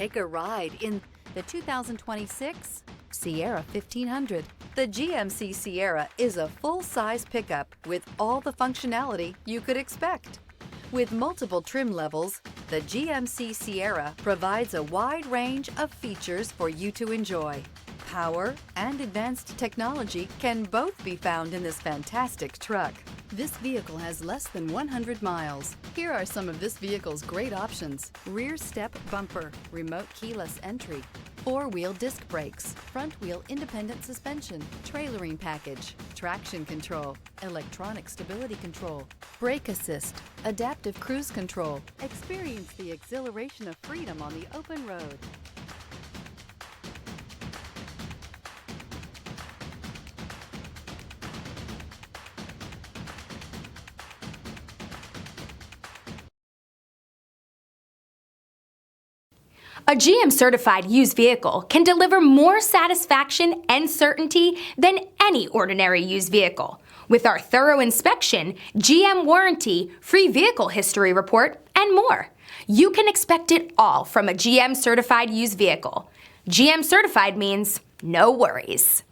Take a ride in the 2026 Sierra 1500. The GMC Sierra is a full-size pickup with all the functionality you could expect. With multiple trim levels, the GMC Sierra provides a wide range of features for you to enjoy. Power and advanced technology can both be found in this fantastic truck. This vehicle has less than 100 miles. Here are some of this vehicle's great options: rear step bumper, remote keyless entry, four-wheel disc brakes, front-wheel independent suspension, trailering package, traction control, electronic stability control, brake assist, adaptive cruise control. Experience the exhilaration of freedom on the open road. A GM-certified used vehicle can deliver more satisfaction and certainty than any ordinary used vehicle. With our thorough inspection, GM warranty, free vehicle history report, and more. You can expect it all from a GM-certified used vehicle. GM-certified means no worries.